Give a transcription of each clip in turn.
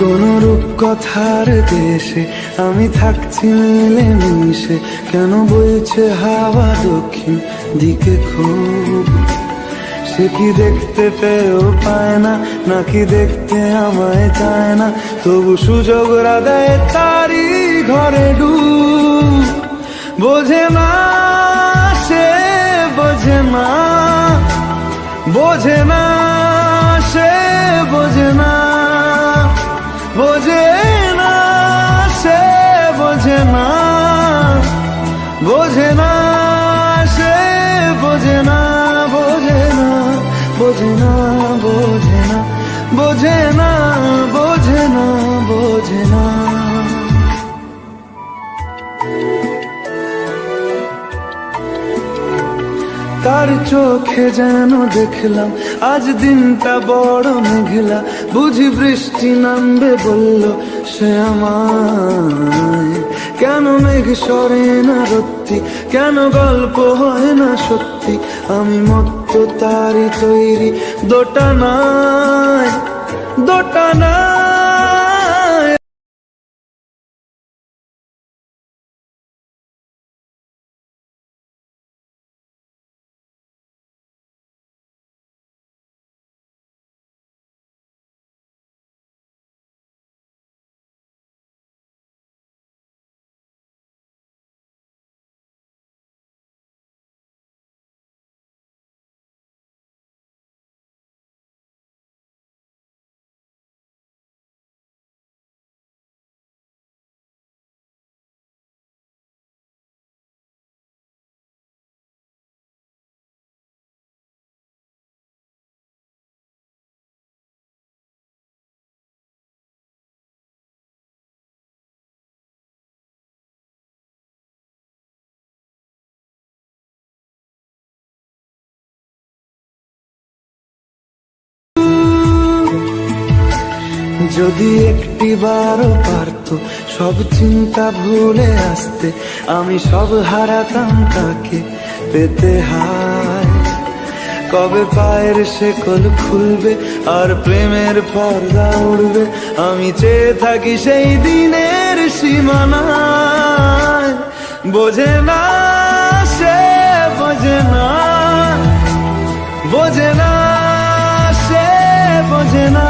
কোন রূপকথার দেশে আমি থাকছি মিলে মিশে, কেন বইছে হাওয়া দক্ষিণ দিকে খুব? সে কি দেখতে পেয়েও পায় না, নাকি দেখতে আমায় চায় না, তবু সুযোগ রাগায় তারি ঘরে ডুব। বোঝে না সে, বোঝে না, বোঝে না সে, বোঝে না, বোঝে না সে, বোঝে না, বোঝে না সে, বোঝে না, বোঝে না, বোঝে না, বোঝে না, বোঝে না, বোঝে না, বোঝে না। তার চোখে যেন দেখলাম আজ দিনটা বড় মেঘলা, বুঝি বৃষ্টি নামবে বলল সে আমায়। কেন মেঘ সরে না রত্তি, কেন গল্প হয় না সত্যি, আমি মত্ত তারি তৈরি দোটানায়, দোটানায়। যদি একটি বারও পারত সব চিন্তা ভুলে আসতে, আমি সব হারাতাম তাকে পেতে হায়। কবে পায়ের শেকল খুলবে আর প্রেমের পর্দা উড়বে, আমি চেয়ে থাকি সেই দিনের সীমানায়। বোঝে না সে, বোঝে না, বোঝে না সে, বোঝে না,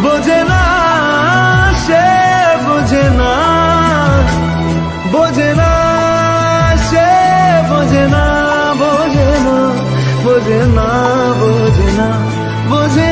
বোঝে না সে, বোঝে না, বোঝে না সে, বোঝে না, বোঝে না, বোঝে না, বোঝে না, বোঝে